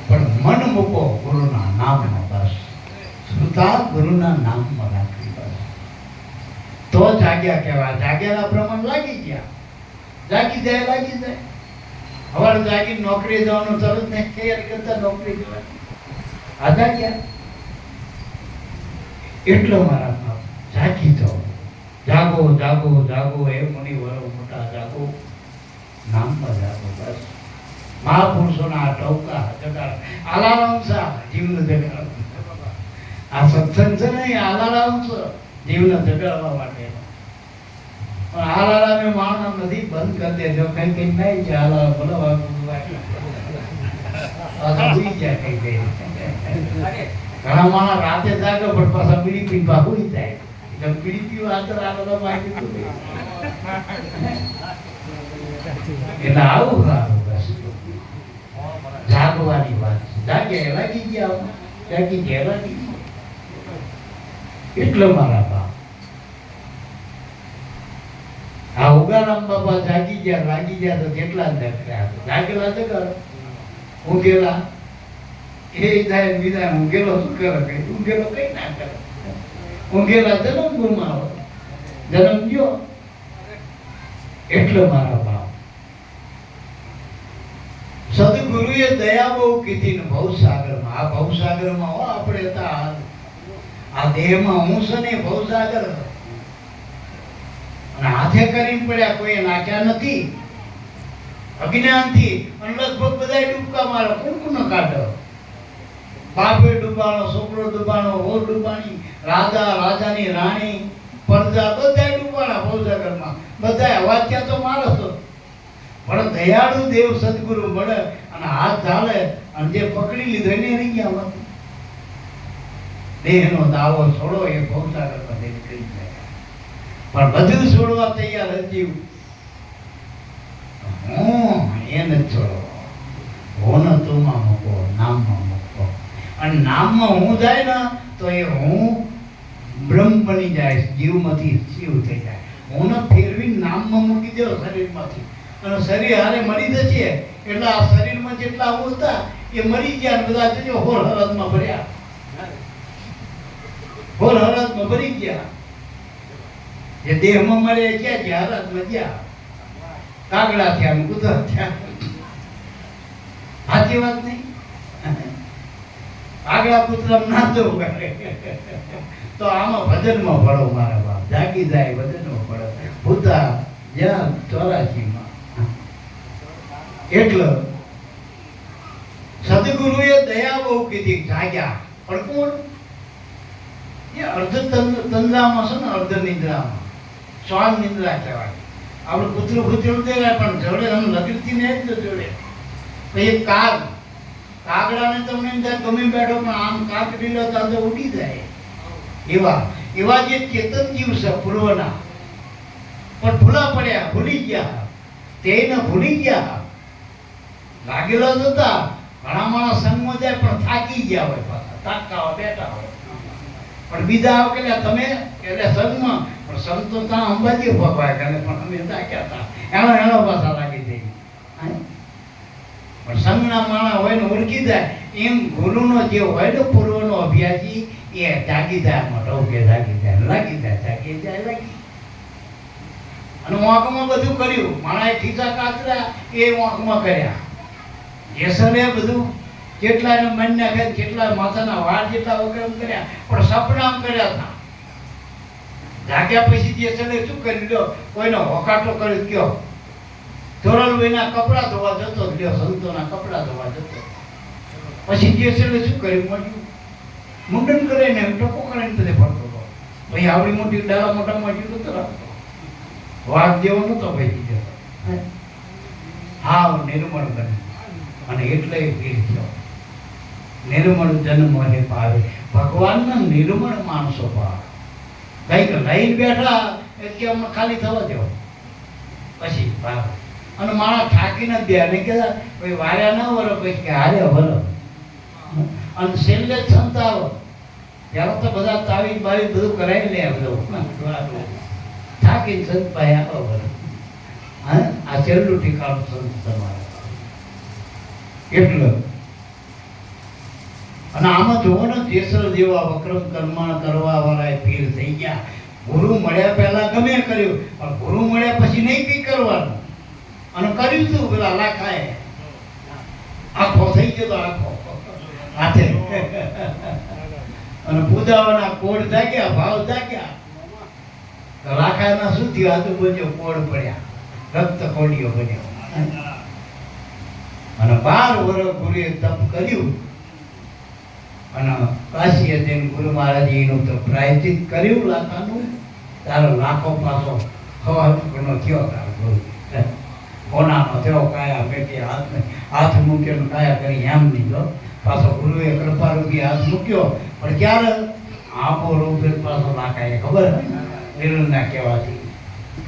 પણ મન મૂકો ગુરુના નામમાં બસ શ્રુતા ગુરુના નામમાં રાખવી બસ તો જાગ્યા કહેવાય જાગ્યાના પ્રમાણ લાગી ગયા જાગી જાય હવે જાગી નોકરી જવાનું તરત ને તૈયારી કરતા નોકરી જવાની આધા ક્યાં એટલો મારા બાપ જાગી જાઓ જાગો જાગો જાગો એ મુનિ વરો મોટા જાગો નામમાં જાગો બસ મહાપુરુષોના આ ટોકા જગાડ આલારામ સા જીવને જગાડ આ સત્સંગ છે ને આલારામ છે જીવને જગાડવા માટે પણ આલારામે માણસ નથી બંધ કરી દેજો કઈ કઈ નહીં છે આલારામ બોલાવા ભૂલી જાય કઈ કઈ ઘણા માણસ રાતે જાગે પણ પાછા બીડી પી ભૂલી જાય જબ બીડી પીવા આદર આલારામ આવી એટલે આવું સારું બસ જાગવાની વાત જાગે લાગી ગયા જાગી ગયા લાગી એટલો મારા બાપ આ ઉગારામ બાબા જાગી ગયા લાગી ગયા તો કેટલા જાગેલા છે કર ઊંઘેલા એ જાય બીજા ઊંઘેલો શું કરે કઈ ઊંઘેલો કઈ ના કરે ઊંઘેલા જન્મ ગુમાવો જન્મ ગયો એટલો મારા બાપ સદગુરુએ દયા બહુ કીધી ને ભવસાગરમાં આ ભવસાગરમાં હો આપણે હતા આ દેહમાં હું છે ને ભવસાગર અને હાથે કરીને પડ્યા કોઈ નાખ્યા નથી અજ્ઞાનથી અને લગભગ બધા ડૂબકા મારો કોણ કાઢો બાપે ડૂબાણો છોકરો ડૂબાણો વહુ ડૂબાણી રાજા રાજાની રાણી પ્રજા બધા ડૂબાણા ભવસાગરમાં બધા અવાજ ત્યાં તો મારો હતો પણ દયાળુ દેવ સદગુરુ મળે અને હાથ ચાલે અને જે પકડી લીધો એને રહી ગયા દેહનો દાવો છોડો એ ભવસાગરમાં દેવ કરી જાય પણ બધું છોડવા તૈયાર હતી હું એને જ છોડો હું તુંમાં મૂકો નામમાં મૂકો અને નામમાં હું જાય ને તો એ હું બ્રહ્મ બની જાય જીવમાંથી શિવ થઈ જાય હું ફેરવી નામમાં મૂકી દો શરીરમાંથી અને શરીર હારે મરી જશે એટલે આ શરીરમાં જેટલા હું હતા એ મરી ગયા બધા જજો હોર હરદમાં ભર્યા હોર હરદમાં ભરી ગયા જે દેહમાં મરે ક્યાં ગયા હરદમાં ગયા કાગડા થયા કૂતરા થયા સાચી વાત નહીં આગલા કૂતરા ના જવું તો આમાં ભજનમાં પડો મારા બાપ જાગી જાય ભજનમાં પડો ભૂતા જ્યાં 84 એટલે સદગુરુએ દયા બહુ કીધી જાગ્યા પણ કોણ એ અર્ધ તંદ્રામાં છે ને અર્ધ નિદ્રામાં શ્વાન નિદ્રા કહેવાય આપણે કૂતરું કૂતરું દેવાય પણ જોડે આમ લગીરથી ને જ જોડે પછી કાગડાને તમને ગમે બેઠો પણ આમ કાક લીલો તો ઉડી જાય એવા જે ચેતન જીવ છે પૂર્વના પણ ભૂલા પડ્યા ભૂલી ગયા તેને ભૂલી ગયા લાગેલો જ હતા ઘણા માણસ સંગમાં જાય પણ થાકી ગયા હોય પાછા તાકા બેઠા હોય પણ બીજા આવ કે તમે એટલે સંગમાં પણ સંતો ત્યાં અંબાજી ભગવાય કરે પણ અમે થાક્યા હતા એનો પાછા લાગી જઈ પણ સંગના માણસ હોય ને ઓળખી જાય એમ ગુરુનો જે હોય ને પૂર્વનો અભ્યાસી એ જાગી જાય ટોકે જાગી જાય લાગી જાય જાગી જાય લાગી અને વાંકમાં બધું કર્યું માણાએ ખીચા કાતરા એ વાંકમાં કર્યા જેસરે બધું કેટલા એને મન નાખ્યા કેટલા માથાના વાળ જેટલા વગેરે કર્યા પણ સપના કર્યા હતા જાગ્યા પછી જેસરે શું કરી લ્યો કોઈનો હોકાટો કરી ગયો ધોરણભાઈના કપડા ધોવા જતો લ્યો સંતોના કપડા ધોવા જતો પછી જેસરે શું કર્યું મળ્યું મુંડન કરીને ટકો કરીને બધે ફરતો હતો ભાઈ આવડી મોટી ડાલા મોટા મોટી તો રાખતો વાઘ જેવો નતો ભાઈ જતો હા નિર્મળ બને અને એટલે વીર થયો નિર્મળ જન્મ હે પાવે ભગવાનના નિર્મળ માણસો પાવે કઈક લઈને બેઠા એટલે અમને ખાલી થવા દેવો પછી ભાવે અને માણસ થાકી નથી દે અને કે ભાઈ વાર્યા ન વરો પછી કે હારે વરો અને છેલ્લે સંતાવો ત્યારે તો બધા તાવી બાવી બધું કરાવી લે બધું થાકીને સંત પાસે આવો બધું. હા, આ છેલ્લું ઠીકાણું સંત તમારે એટલું. અને આમાં જોવો ને જેસર જેવા વક્રમ કર્મણ કરવા વાળા પીર થઈ ગયા. ગુરુ મળ્યા પહેલા ગમે કર્યું, પણ ગુરુ મળ્યા પછી નહીં કઈ કરવાનું. અને કર્યું તું પેલા લાખાએ આખો થઈ ગયો તો આખો હાથે અને પૂજાવાના કોડ જાગ્યા, ભાવ જાગ્યા. લાખાના શું થયું? આજુબાજુ કોડ પડ્યા, રક્ત કોડીઓ બન્યો. અને 12 વર્ષ ગુરુએ તપ કર્યું અને કાશીએ જઈને ગુરુ મહારાજે એનું તો પ્રાયશ્ચિત કર્યું લાખાનું. તારો લાખો પાછો હવાનો થયો, તારો ગુરુ કોનાનો થયો, કાયા પેટી હાથ મૂક્યો, કાયા કરી એમ લીધો. પાછો ગુરુએ કૃપારૂપી હાથ મૂક્યો, પણ ક્યારે આંખો રૂપે પાછો લાખાએ ખબર નિર્ણયના કહેવાથી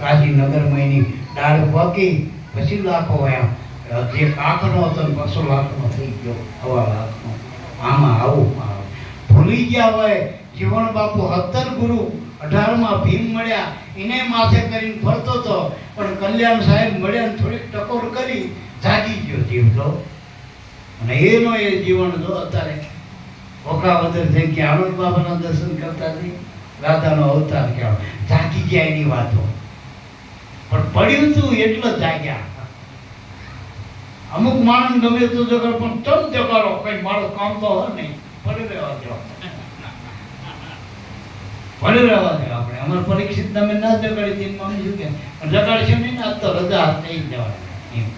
કાશી નગરમાં એની ડાળ પકી પછી લાખો એમ જે કાકનો હતો ને 200 લાખનો થઈ ગયો, 1.25 લાખનો. આમાં આવું ભૂલી ગયા હોય. જીવન બાપુ 17 ગુરુ, 18માં ભીમ મળ્યા, એને માથે કરીને ફરતો હતો, પણ કલ્યાણ સાહેબ મળ્યા ને થોડીક ટકોર કરી જાગી ગયો જીવ તો. અને એનો એ જીવન જો અત્યારે ઓકાવદર થઈ ગયા. આનંદ બાબાના દર્શન કરતા નહીં, રાધાનો અવતાર કહેવાય. જાગી ગયા એની વાતો, પણ પડ્યું તું એટલે જાગ્યા. અમુક માણસ ગમે તો જગાડો, પણ તમ જગાડો, કઈ મારો કામ તો હોય નહીં, પડી રહેવા દો, પડી રહેવા દો. આપણે અમારે પરીક્ષિત તમે ના જગાડી દઈને મમ્મી શું કે જગાડશે નહીં ને, આજ તો રજા હાથ થઈ જવાની.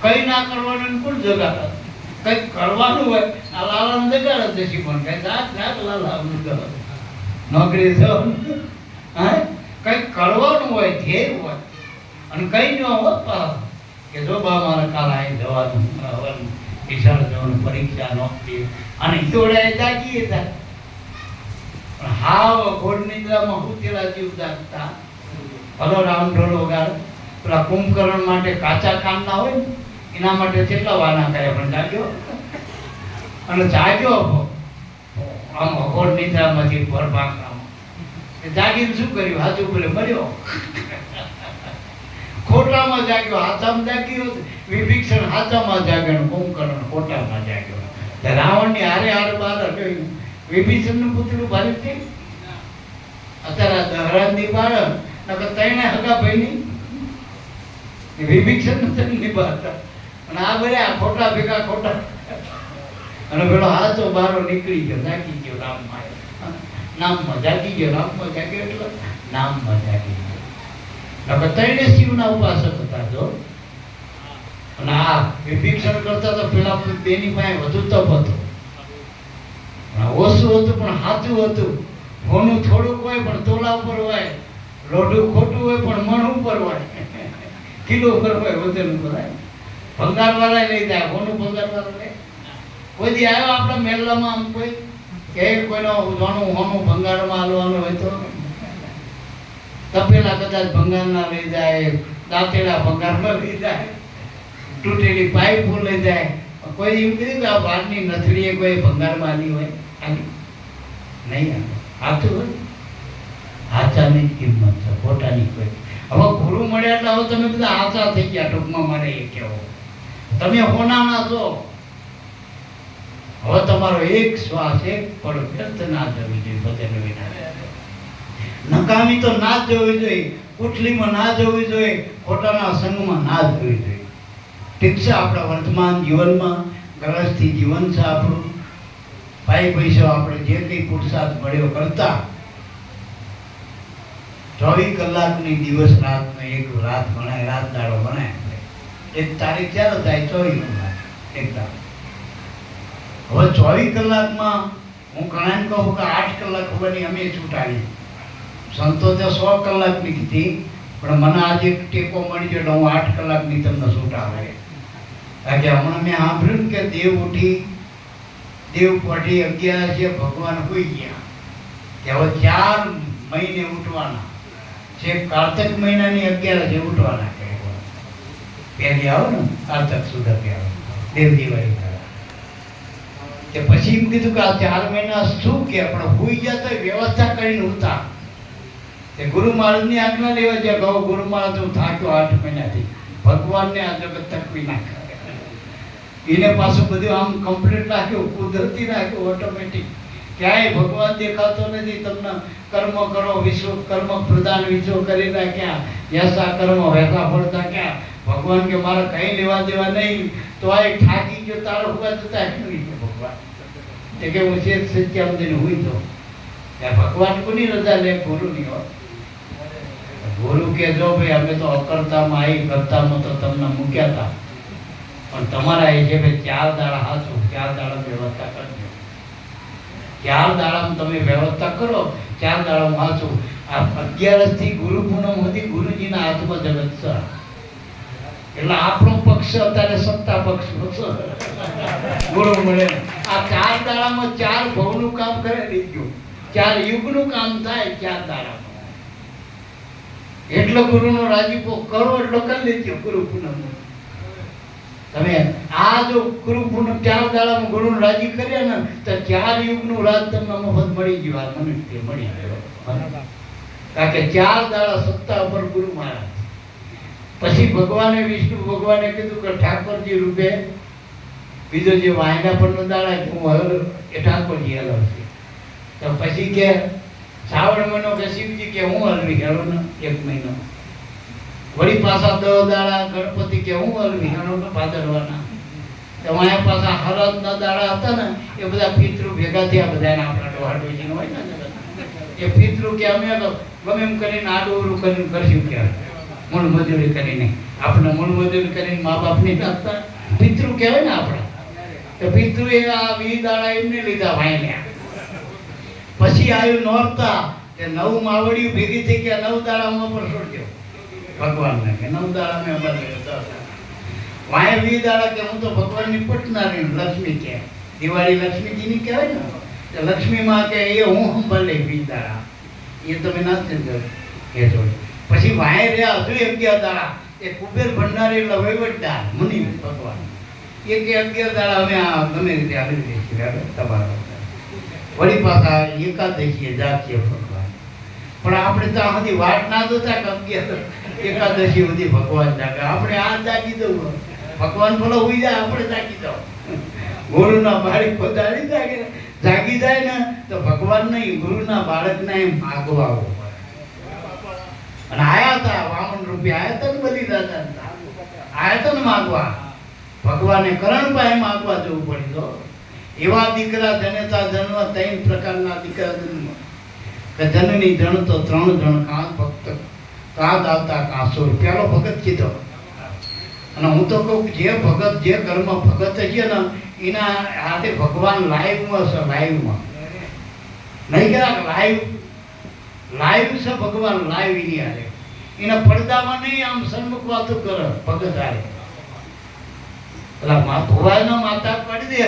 કઈ ના કરવાનું કોણ જગાડે? કઈ કરવાનું હોય આ લાલાને જગાડે દેશી, પણ કઈ જાત લાલા નોકરી થયો. હા, કઈ કરવાનું હોય, ધ્યેય હોય, અને કઈ ન હોય કે જો બા મારે કાલ અહીં જવાનું, વિશાળ જવાનું, પરીક્ષા, નોકરી, અને જોડે જાગીએ હતા. પણ હાવ ઘોર નિદ્રામાં હુતેલા જીવ જાગતા. ભલો રામ ઢોલ વગાડ. પેલા કુંભકર્ણ માટે કાચા કામ ના હોય ને, એના માટે કેટલા વાના કર્યા, પણ જાગ્યો. અને જાગ્યો આમ ઘોર નિદ્રામાંથી ભરભાકરામાં. જાગીને શું કર્યું? હાજુ બોલે મર્યો. ખોટામાં જાગ્યો, હાથામાં જાગ્યો. વિભીષણ હાથામાં જાગ્યો, કુંભકર્ણ ખોટામાં જાગ્યો. રાવણની હારે હારે બાર વિભીષણનું પુતળું ભારી થઈ. અત્યારે દહરાજની બાળક નકર તઈને હગા ભાઈની વિભીષણ નથી બાળક. અને આ બધા ખોટા ભેગા ખોટા. અને પેલો હાથો બારો નીકળી ગયો, જાગી ગયો. રામમાં નામમાં જાગી ગયો, નામમાં જાગ્યો એટલે નામમાં જાગી ગયો. નકર તઈને શિવના ઉપાસક હતા જો. અને આ વિભીષણ કરતા તો પેલા બેની પાસે વધુ તપ હતો. ઓછું હતું પણ સાચું હતું. હોનું થોડુંક હોય પણ તોલા ઉપર હોય, લોઢું ખોટું હોય પણ મણ ઉપર હોય, કિલો ઉપર હોય, વજન ઉપર હોય. ભંગાર વાળા લઈ જાય, હોનું ભંગાર વાળા લે. કોઈ દી આવ્યો આપણા મેલામાં આમ કોઈ કે કોઈનો જોણું હોનું ભંગારમાં હાલવાનું હોય તો તપેલા કદાચ ભંગારના લઈ જાય, દાંતેલા ભંગારમાં લઈ જાય, તૂટેલી પાઇપો લઈ જાય. કોઈ એમ કીધું કે આ બહારની નથડીએ કોઈ ભંગારમાં આલી હોય? નહીં. સાચું હોય, સાચાની કિંમત છે, ખોટાની કોઈ. હવે ગુરુ મળ્યા એટલે હવે તમે બધા સાચા થઈ ગયા. ટૂંકમાં મારે એ કહેવો, તમે હોનાના છો. હવે તમારો એક શ્વાસ એક પણ વ્યર્થ ના જવી જોઈએ. ભજન વિના નકામી તો ના જ જવી જોઈએ, કુટલીમાં ના જવી જોઈએ, ખોટાના સંગમાં ના જ જવી જોઈએ. ઠીક છે, આપણા વર્તમાન જીવનમાં ગ્રહસ્થી જીવન છે આપણું. ભાઈ પૈસા આપણે જે કંઈ પુરુષાર્થ મળ્યો કરતા 24 કલાકની દિવસ રાતનો એક રાત ગણાય, રાત દાડો ગણાય. એક તારીખ ક્યારે થાય? 24 કલાક એક દાડો. હવે 24 કલાકમાં હું ઘણાને કહું કે 8 કલાક ખબરની અમે છૂટાવી. સંતો તો 100 કલાકની કીધી, પણ મને આજે ટેકો મળી ગયો એટલે હું 8 કલાકની તમને છૂટાવે. કારણ કે હમણાં મેં સાંભળ્યું કે દેવ ઉઠી, દેવ પઢી 11 છે, ભગવાન હોઈ ગયા કે હવે 4 મહિને ઉઠવાના છે. કાર્તક મહિનાની 11 છે ઉઠવાના. પહેલી આવો ને કાર્તક સુધા આવે દેવ દિવાળી. તે પછી એમ કીધું કે આ 4 મહિના શું કે પણ હુઈ ગયા તો વ્યવસ્થા કરીને ઉતા. તે ગુરુ મહારાજની આજ્ઞા લેવા જ્યાં ગયો. ગુરુ મહારાજ હું થાક્યો 8 મહિનાથી, ભગવાનને આ જગત તકવી નાખે. એને પાછું બધું આમ કમ્પ્લીટ રાખ્યું, કુદરતી રાખ્યું, ઓટોમેટિક. ક્યાંય ભગવાન દેખાતો નથી. તમને કર્મ કરો, વિશ્વ કર્મ પ્રધાન વિશ્વ કરી નાખ્યા. જૈસા કર્મ વૈસા ફળ નાખ્યા. ભગવાન કે મારે કઈ લેવા દેવા નહીં. તો આ ઠાકી ગયો તારો હુવા જતા ભગવાન તે કે હું શેખ સત્યામદીને હુઈ જાઉં. ત્યાં ભગવાન કોની રજા લે? ગુરુની હોય. ગુરુ કે જો ભાઈ અમે તો અકર્તામાં આવી, કરતામાં તો તમને મૂક્યા હતા, પણ તમારા એ છે ભાઈ 4 દાડા હાચું, 4 દાડા વ્યવસ્થા કરજો. 4 દાડામાં તમે વ્યવસ્થા કરો, 4 દાડામાં હાચું. આ 11 થી ગુરુ પૂનમ સુધી ગુરુજીના હાથમાં જગત છે. એટલે આપણો પક્ષ અત્યારે સત્તા પક્ષ ગુરુ મળે. આ 4 દાડામાં 4 ભવનું કામ કરે દીધું, 4 યુગનું કામ થાય 4 દાડામાં. એટલો ગુરુનો રાજીપો કરો એટલો કરી લેજો ગુરુ પૂનમ. તમે આ જો ગુરુ પૂનમ 4 દાડામાં ગુરુને રાજી કર્યા ને તો 4 યુગનું રાજ તમને મફત મળી ગયું. આ મનુષ્ય મળી ગયો. કારણ કે 4 દાડા સત્તા પર ગુરુ મહારાજ. પછી ભગવાને વિષ્ણુ ભગવાને કીધું કે ઠાકોરજી રૂપે બીજો જે વાયના પરનો દાડા હું એ ઠાકોરજી હલવશે. તો પછી કે શ્રાવણ મહિનો કે શિવજી કે હું હલવી હેલો ને 1 મહિનો. વળી પાછા 10 દાડા ગણપતિ કે હું હલવી હેલો ને ભાદરવાના. તો અહીંયા પાછા હળદના દાડા હતા ને એ બધા પિતૃ ભેગા થયા. બધાને આપણા ડોહાડોજી હોય ને એ પિતૃ કે અમે ગમે એમ કરીને આડું કરીને કરશું કે મૂળ મજૂરી કરીને. આપણે મૂળ મજૂરી કરીને મા બાપની નાખતા પિતૃ કહેવાય ને આપણા. તો પિતૃ એ આ 20 દાડા એમને લીધા વાયને. પછી આવ્યું નોરતા, તે 9 માવડીઓ ભેગી થઈ ગયા. 9 દાડામાં પર છોડ્યો ભગવાનને કે 9 દાડા મેં અમારે વાય 20 દાડા કે હું તો ભગવાનની પટનારી લક્ષ્મી કે દિવાળી લક્ષ્મીજીની કહેવાય ને. તો લક્ષ્મી માં કે એ હું સંભાળે 20 દાડા એ તમે ના એ જોડે. પછી વાય રહ્યા હજુ 11 દાડા. એ કુબેર ભંડારી એટલે વહીવટદાર મુનિ ભગવાન એ કે 11 દાડા અમે આ ગમે રીતે આવી દઈશું તમારા. વળી પાછા એકાદશીએ જાગીએ ભગવાન. પણ આપણે તો આમાંથી વાટ ના જોતા કે 11 એકાદશી સુધી ભગવાન જાગે. આપણે આ જાગી દઉં, ભગવાન ભલો હોઈ જાય, આપણે જાગી દઉં. ગુરુના બાળક પધારી જાગી જાય ને તો ભગવાન નહીં ગુરુના બાળકને એમ માગવા આવવું પડે. અને આયા હતા વામન રૂપે આયા હતા ને બધી દાદા આયા હતા ને માગવા. ભગવાને કરણ પાસે માગવા જવું પડી. તો એવા દીકરા જનેતા જન્મ 3 પ્રકારના દીકરા જન્મ. કે જનની જણ તો 3 જણ કાં ભક્ત કાં દાતા કાં સુર. પેલો ભગત કીધો. અને હું તો કહું જે ભગત જે ઘરમાં ભગત છે ને એના હાથે ભગવાન લાઈવમાં છે. લાઈવમાં નહીં કે લાઈવ છે ભગવાન. લાઈવ એની હારે એના પડદામાં નહીં આમ સન્મુખ વાતો કરે ભગત હારે. પેલા ભુવાના માતા પડી દે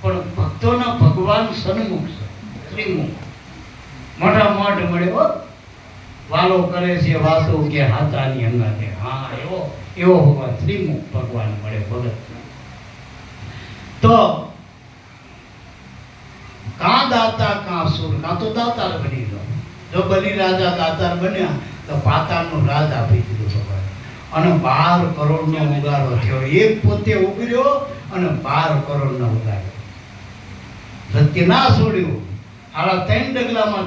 પણ ભક્તોના ભગવાન સન્મુખ છે. શ્રીમુખ મોટા મોઢ મળે હો. વાલો કરે છે વાતો કે હાથાની અંગાતે. હા એવો હોવા શ્રીમુખ ભગવાન મળે ભગત. તો કાં દાતા કાં સુર. કાં તો દાતાર બની ગયો. જો બલિ રાજા દાતાર બન્યા તો પાતાળનું રાજ આપી દીધું ભગવાન. અને 12 કરોડનો ઉગારો થયો. એક પોતે ઉગર્યો અને 12 કરોડનો ઉગાર્યો. સત્ય ના છોડ્યું. આલા 3 ડગલામાં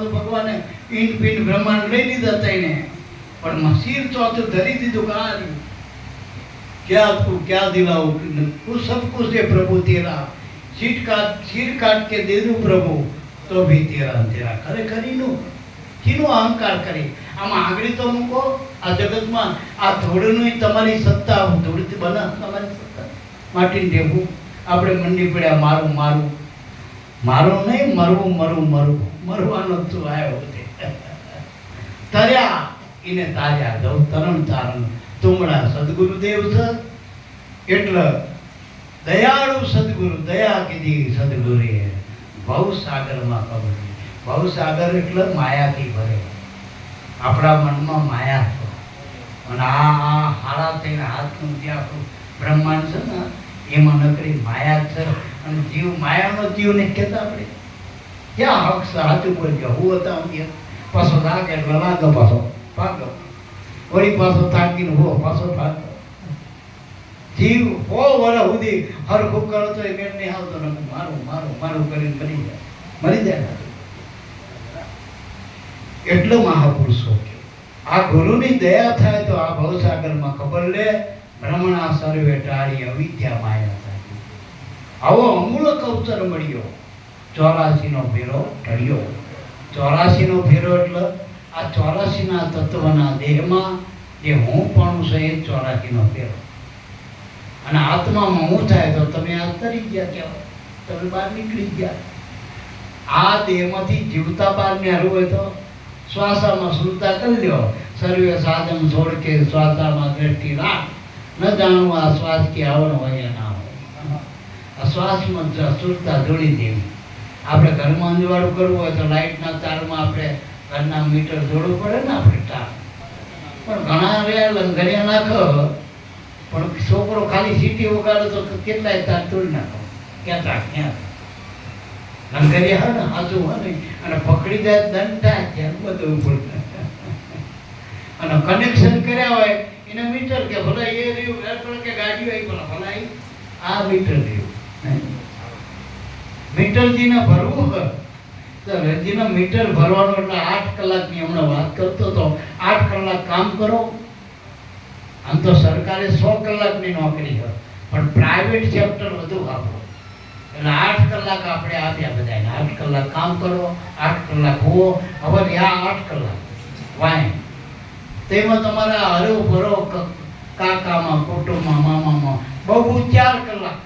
તો ભગવાને પિંડ બ્રહ્માંડ લઈ લીધા તઈને. પણ શિર ચોથું ધરી દીધું. क्या दिलाऊं सब कुछ दे प्रभु तेरा. सिर काट के दे दूं प्रभु तो भी तेरा तेरा. ખરેખરીનું કીનો અહંકાર કરી. આમાં આગળ તો મૂકો. આ જગતમાં આ ધૂળની તમારી સત્તા, ધૂળથી બને તમારી સત્તા. માટીને દેવું આપણે મંડી પડ્યા મારું નહીં મરવાનો તું આવ્યો છે. તર્યા એને તાર્યા દઉં તરણ તારણ તુમડા સદગુરુદેવ છે. એટલે દયાળુ સદગુરુ દયા કીધી સદગુરુએ. ભવસાગરમાં કબડી. ભવસાગર એટલે માયાથી ભરે. આપણા મનમાં માયા છે. અને આ હાડા થઈને હાથનું જે આપણું બ્રહ્માંડ છે ને એમાં નકરી માયા છે. અને જીવ માયાનો જીવ ને કહેતા આપણે ક્યાં હક સાચું બોલજો હું હતા હું પાછો લાગે એટલે લાગો પાછો ભાગો વળી પાછો થાકીને હો પાછો ભાગો જીવ હો વર સુધી હરખું કરો તો એ મેળ નહીં આવતો ને મારું મારું મારું કરીને મરી જાય એટલો મહાપુરુષો કે આ ગુરુની દયા થાય તો આ ભવસાગરમાં ખબર લે ભ્રમણા સર્વે ટાળી અવિદ્યા માયા થાય આવો અમૂલક અવસર મળ્યો 84 નો ફેરો ઢળ્યો 84 નો ફેરો એટલે આ 84 ના તત્વના દેહમાં જે હું પણ છે એ 84 નો ફેરો અને આત્મામાં હું થાય તો તમે આ તરી ગયા કહેવાય તમે બહાર નીકળી ગયા આ દેહમાંથી જીવતા બહાર નીકળવું હોય તો શ્વાસામાં સુરતા કરી લ્યો સર્વે સાધન છોડ કે શ્વાસામાં દ્રષ્ટિ રાખ ન જાણવું આ શ્વાસ કે આવણ હોય ના હોય આ શ્વાસમાં સુરતા જોડી દેવી આપણે ઘરમાં અંજવાળું કરવું હોય તો લાઇટના તારમાં આપણે ઘરના મીટર જોડવું પડે ને આપણે તાર પણ ઘણા રહ્યા લંઘર્યા નાખો પણ છોકરો ખાલી સીટી વગાડે તો કેટલાય તાર તોડી નાખો ક્યાં ક્યાં લંઘર્યા હોય ને હાજુ હોય ને અને પકડી જાય દંડ થાય ત્યાં બધું પડે અને કનેક્શન કર્યા હોય એને મીટર કે ભલા એ રહ્યું કે ગાડી હોય ભલા આ મીટર રહ્યું મીટરજીને ભરવું હોય તો રજીને મીટર ભરવાનું એટલે 8 કલાકની હમણાં વાત કરતો હતો 8 કલાક કામ કરો આમ તો સરકારે 100 કલાકની નોકરી હોય પણ પ્રાઇવેટ સેક્ટર વધુ વાપરો એટલે 8 કલાક આપણે આપ્યા બધાને 8 કલાક કામ કરો 8 કલાક હોવો હવે આ 8 કલાક વાય તેમાં તમારા હરો ભરો કાકામાં કુટુંબમાં મામામાં બહુ 4 કલાક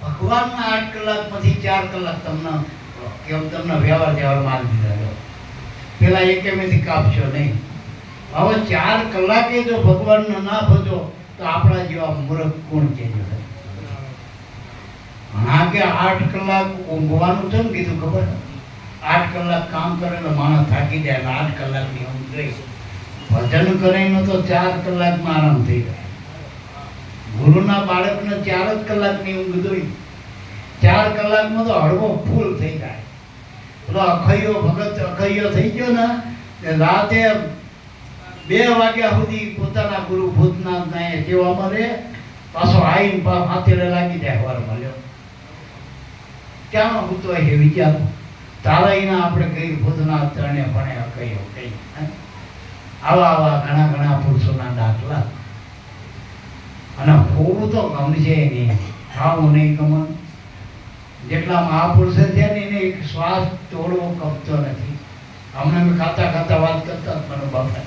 ભગવાનના 8 કલાકમાંથી 4 કલાક તમને વ્યવહાર માલ દીધા પેલા એકેમેથી કાપશો નહીં હવે 4 કલાકે જો ભગવાનને ના ભજો તો આપણા જેવા મૂર્ખ કોણ છે હા કે 8 કલાક ઊંઘવાનું છે ને કીધું ખબર 8 કલાક કામ કરે તો માણસ થાકી જાય 8 કલાકની ઊંઘ ગઈ ભજન કરીને તો 4 કલાકમાં આરામ થઈ જાય ગુરુના બાળકને 4 જ કલાકની ઊંઘ દોઈ 4 કલાકમાં તો હળવો ફૂલ થઈ જાય પેલો અખૈયો ભગત અખૈયો થઈ ગયો ને રાતે 2 વાગ્યા સુધી પોતાના ગુરુ ભૂતનાથ ને સેવામાં રહે પાછો આવીને હાથે લાગી જાય વાર મળ્યો ક્યાં હું તો એ વિચાર તારાઈના આપણે કઈ ભૂતનાથ ત્રણે ભણે અખૈયો કઈ આવા ઘણા ઘણા પુરુષોના દાખલા અને હોવું તો ગમશે નહીં ખાવું નહીં ગમન જેટલા મહાપુરુષો છે ને એને એક શ્વાસ તોડવો ગમતો નથી હમણાં મેં ખાતા ખાતા વાત કરતા મને બાપા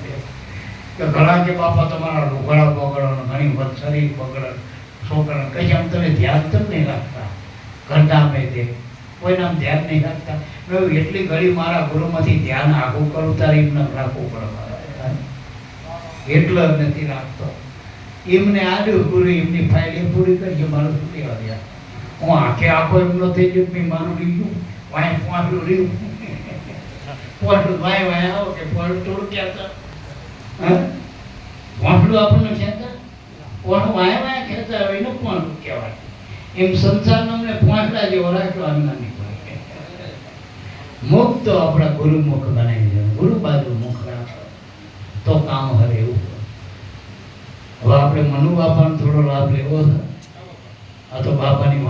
કે ઘણા કે બાપા તમારા લુગડા બગડો ઘણી વખત શરીર બગડે છોકરા કઈ આમ તમે ધ્યાન જ નહીં રાખતા ઘરના મેં તે કોઈના ધ્યાન નહીં રાખતા એટલી ઘડી મારા ગુરુમાંથી ધ્યાન આગું કરું તારે એમને રાખવું પડે એટલો નથી રાખતો એમને આડ્યું ગુરુ એમની ફાઇલ એ પૂરી કરી મારું શું લેવા ગયા હું આખે આખો એમનો થઈ ગયો મેં મારું લીધું વાય પોટલું રહ્યું પોટલું વાય વાય આવો કે પોટલું થોડું કહેતા પોટલું આપણને કહેતા પોટલું વાય વાય કહેતા હોય એને પોટલું કહેવાય એમ સંસારનો અમને પોટલા જેવો રાખ્યો અમને નહીં મુક્ત આપણા ગુરુમુખ બનાવી દે ગુરુ બાજુ મુખ રાખો તો કામ હરે એવું હવે આપણે મનુ બાપાનો થોડો લાભ લેવો છે આ તો બાપાની